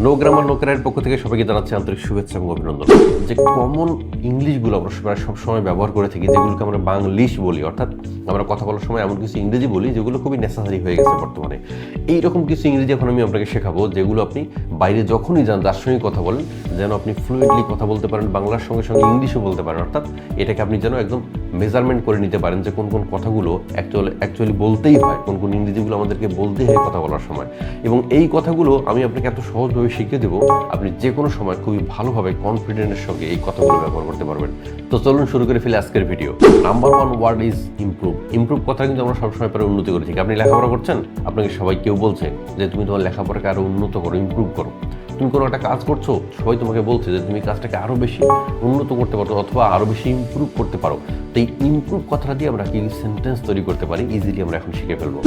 No grammar no career পক্ষ থেকে সবাইকে জানাচ্ছি আন্তরিক শুভেচ্ছা এবং অভিনন্দন। যে কমন ইংলিশগুলো আমরা সবসময় ব্যবহার করে থাকি, যেগুলোকে আমরা বাংলিশ বলি, অর্থাৎ আমরা কথা বলার সময় এমন কিছু ইংরেজি বলি যেগুলো খুবই নেসেসারি হয়ে গেছে বর্তমানে। এইরকম কিছু ইংরেজি এখন আমি আপনাকে শেখাবো, যেগুলো আপনি বাইরে যখনই যান, যার সঙ্গে কথা বলেন, যেন আপনি ফ্লুয়েন্টলি কথা বলতে পারেন, বাংলার সঙ্গে সঙ্গে ইংলিশও বলতে পারেন। অর্থাৎ এটাকে আপনি যেন একদম মেজারমেন্ট করে নিতে পারেন যে কোন কোন কথাগুলো অ্যাকচুয়ালি বলতেই হয়, কোন কোন ইংরেজিগুলো আমাদেরকে বলতেই হয় কথা বলার সময়। এবং এই কথাগুলো আমি আপনাকে এত সহজভাবে শিখিয়ে দেবো, আপনি যে কোনো সময় খুবই ভালোভাবে কনফিডেন্সের সঙ্গে এই কথাগুলো ব্যবহার করতে পারবেন। তো চলুন শুরু করে ফেলি আজকের video. Number 1 word is improve. Improve কথা কিন্তু আমরা সবসময় পরে উন্নতি করে থাকি। আপনি লেখাপড়া করছেন, আপনাকে সবাই কেউ বলছে যে তুমি তোমার লেখাপড়াকে আরো উন্নত করো, ইমপ্রুভ করো। তুমি কোনো একটা কাজ করছো, সবাই তোমাকে বলছে যে তুমি কাজটাকে আরো বেশি উন্নত করতে পারো অথবা আরো বেশি ইমপ্রুভ করতে পারো। তো এই ইমপ্রুভ কথাটা দিয়ে আমরা কি সেন্টেন্স তৈরি করতে পারি, ইজিলি আমরা এখন শিখে ফেলবো।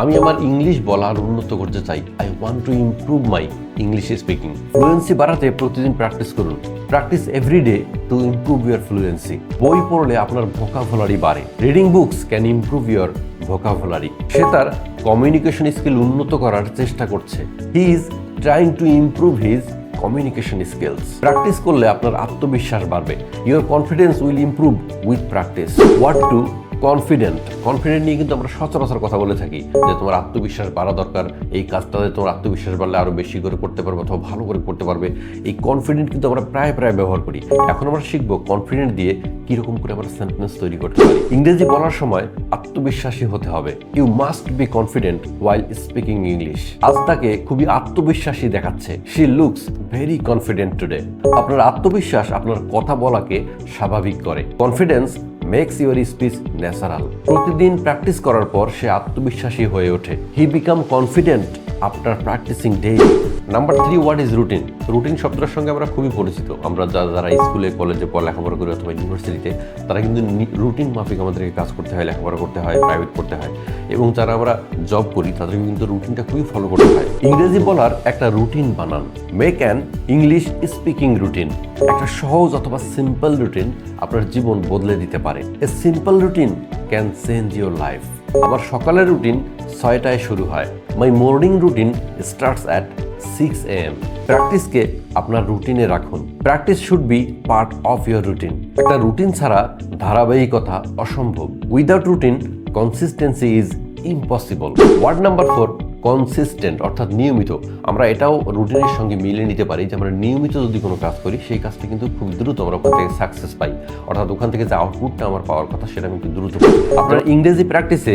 আমি আমার ইংলিশ বলা আর উন্নত করতে চাই। I want to improve my English speaking. Fluency বাড়াতে প্রতিদিন প্র্যাকটিস করুন। Practice everyday to improve your fluency. বই পড়লে আপনার ভোকাবুলারি বাড়ে। Reading books can improve your vocabulary. সে তার কমিউনিকেশন স্কিল উন্নত করার চেষ্টা করছে। He is trying to improve his communication skills. Practice করলে আপনার আত্মবিশ্বাস বাড়বে। Your confidence will improve with practice. What two confident নিয়ে কিন্তু আমরা সচরাচর কথা বলে থাকি যে তোমার আত্মবিশ্বাস বাড়া দরকার, এই কাজটাতে তোমার আত্মবিশ্বাস বাড়লে আরো বেশি করে করতে পারবে অথবা ভালো করে করতে পারবে। এই কনফিডেন্ট কিন্তু আমরা প্রায় ব্যবহার করি। এখন আমরা শিখবো কনফিডেন্ট দিয়ে কিরকম করে আমরা সেন্টেন্স তৈরি করতে পারি। ইংরেজি বলার সময় আত্মবিশ্বাসী হতে হবে। You must be confident while speaking English. আজ তাকে খুবই আত্মবিশ্বাসী দেখাচ্ছে। She looks very confident today. আপনার আত্মবিশ্বাস আপনার কথা বলাকে স্বাভাবিক করে। Confidence makes your speech natural. প্রতিদিন প্র্যাকটিস করার পর সে আত্মবিশ্বাসী হয়ে ওঠে। He become confident after practicing daily. Number 3 word is routine. Routine শব্দের সঙ্গে আমরা খুবই পরিচিত। আমরা যারা স্কুলে কলেজে লেখাপড়া করি অথবা ইউনিভার্সিটিতে, তারা কিন্তু রুটিন মাফিক আমাদেরকে কাজ করতে হয়, লেখাপড়া করতে হয়, প্রাইভেট করতে হয়। এবং যারা আমরা জব করি তাদেরকে কিন্তু রুটিনটা খুবই ফলো করতে হয়। ইংরেজি বলার একটা রুটিন বানান। Make an English speaking routine. একটা সহজ অথবা সিম্পল রুটিন আপনার জীবন বদলে দিতে পারে। A simple routine can change your life. আমার সকালের রুটিন 6টায় শুরু হয়। My morning routine starts at 6 AM। প্র্যাকটিসকে আপনার রুটিনে রাখুন। Practice should be part of your routine. একটা রুটিন ছাড়া ধারাবাহিকতা অসম্ভব। Without routine consistency is impossible. Word number 4 consistent, অর্থাৎ নিয়মিত। আমরা এটাও রুটিনের সঙ্গে মিলিয়ে নিতে পারি যে আমরা নিয়মিত যদি কোনো কাজ করি, সেই কাজটা কিন্তু খুব দ্রুত আমরা ওখান থেকে সাকসেস পাই, অর্থাৎ ওখান থেকে যে আউটপুটটা আমার পাওয়ার কথা সেটা কিন্তু দ্রুত পাই। আপনার ইংরেজি প্র্যাকটিসে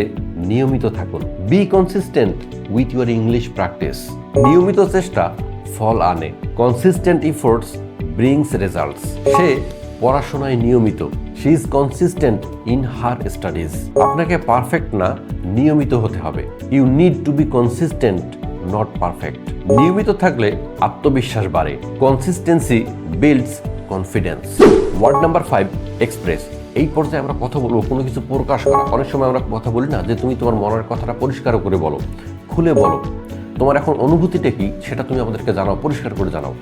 নিয়মিত থাকুন। Be consistent with your English practice. নিয়মিত চেষ্টা ফল আনে। Consistent efforts brings results. সে পড়াশোনায় নিয়মিত। She is consistent in her studies. আপনাকে পারফেক্ট না, নিয়মিত হতে হবে। You need to be consistent, not perfect. নিয়মিত থাকলে আত্মবিশ্বাস বাড়ে। Consistency builds confidence. Word number 5 express. এই পর্যায়ে আমরা কথা বলবো কোনো কিছু প্রকাশ করা। অনেক সময় আমরা কথা বলি না যে তুমি তোমার মনের কথাটা পরিষ্কার করে বলো, খুলে বলো। তোমার এখন অনুভূতিটা কি সেটা তুমি আমাদেরকে জানাও, পরিষ্কার করে জানাও।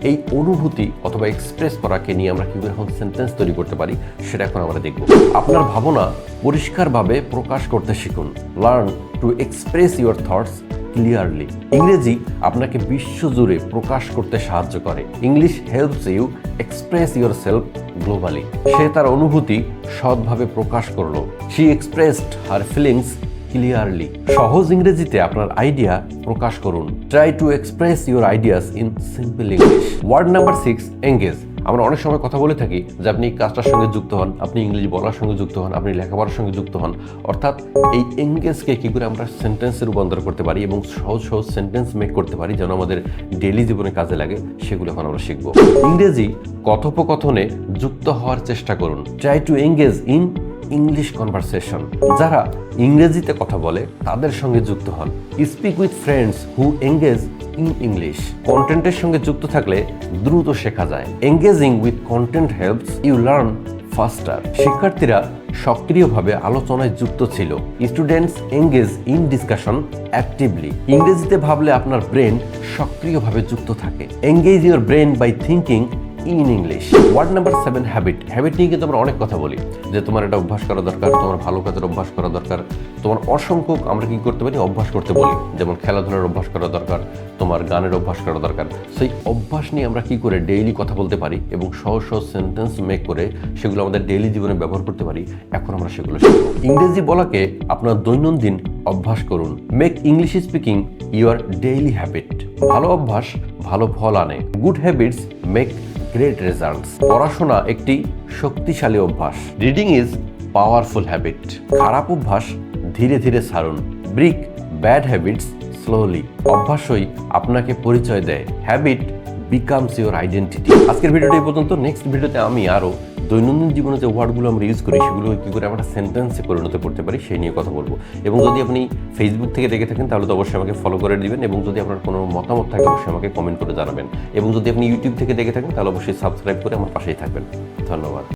এই অনুভূতি অথবা এক্সপ্রেস করাকে নিয়ে আমরা কীভাবে এখন সেন্টেন্স তৈরি করতে পারি সেটা এখন আমরা দেখব। আপনার ভাবনা পরিষ্কারভাবে প্রকাশ করতে শিখুন। Learn to express your thoughts clearly. ইংরেজি আপনাকে বিশ্বজুড়ে প্রকাশ করতে সাহায্য করে। English helps you express your self globally. সে তার অনুভূতি সৎভাবে প্রকাশ করলো। She expressed her feelings clearly. সহজ ইংরেজিতে আপনার আইডিয়া প্রকাশ করুন। Try to express your ideas in simple English. Word number 6 engage. আমরা অনেক সময় কথা বলে থাকি যে আপনি কাজটার সঙ্গে যুক্ত হন, আপনি ইংরেজি বলার সঙ্গে যুক্ত হন, আপনি লেখাপড়ার সঙ্গে যুক্ত হন। অর্থাৎ এই এঙ্গেজকে কী করে আমরা সেন্টেন্সে রূপান্তর করতে পারি এবং সহজ সহজ সেন্টেন্স মেক করতে পারি যেন আমাদের ডেইলি জীবনে কাজে লাগে, সেগুলো এখন আমরা শিখব। ইংরেজি কথোপকথনে যুক্ত হওয়ার চেষ্টা করুন। Try to engage in English conversation. যারা ইংরেজিতে কথা বলে তাদের সঙ্গে যুক্ত হন। Speak with friends who engage in English. কন্টেন্টের সঙ্গে যুক্ত থাকলে দ্রুত শেখা যায়। Engaging with content helps you learn faster. শিক্ষার্থীরা সক্রিয়ভাবে আলোচনায় যুক্ত ছিল। Students engage in discussion actively. ইংরেজিতে ভাবলে আপনার ব্রেন সক্রিয়ভাবে যুক্ত থাকে। Engage your brain by thinking in English. Word number 7, habit. Habit নিয়ে কিন্তু আমরা অনেক কথা বলি, যে তোমার এটা অভ্যাস করা দরকার, তোমার ভালো কাজের অভ্যাস করা দরকার, তোমার অসংখ্য আমরা কি করতে পারি অভ্যাস করতে বলি, যেমন খেলাধুলার অভ্যাস করা দরকার, তোমার গানের অভ্যাস করা দরকার। সেই অভ্যাস নিয়ে আমরা কি করে ডেইলি কথা বলতে পারি এবং সহজ সহজ সেন্টেন্স মেক করে সেগুলো আমাদের ডেইলি জীবনে ব্যবহার করতে পারি, এখন আমরা সেগুলো শিখব। ইংরেজি বলাকে আপনার দৈনন্দিন অভ্যাস করুন। Make English speaking your daily habit. ভালো অভ্যাস ভালো ফল আনে। Good habits make great results. পড়াশোনা একটি শক্তিশালী অভ্যাস। Reading is powerful habit. খারাপ অভ্যাস ধীরে ধীরে ছাড়ুন। Break bad habits slowly. অভ্যাসই আপনাকে পরিচয় দেয়। Habit becomes your identity. আজকের ভিডিওটি এই পর্যন্ত। নেক্সট ভিডিওতে আমি আরও দৈনন্দিন জীবনে যে ওয়ার্ডগুলো আমরা ইউজ করি সেগুলো কী করে আমরা সেন্টেন্সে পরিণত করতে পারি সেই নিয়ে কথা বলবো। এবং যদি আপনি ফেসবুক থেকে দেখে থাকেন তাহলে তো অবশ্যই আমাকে ফলো করে দিবেন, এবং যদি আপনার কোনো মতামত থাকে অবশ্যই আমাকে কমেন্ট করে জানাবেন, এবং যদি আপনি ইউটিউব থেকে দেখে থাকেন তাহলে অবশ্যই সাবস্ক্রাইব করে আমার পাশেই থাকবেন। ধন্যবাদ।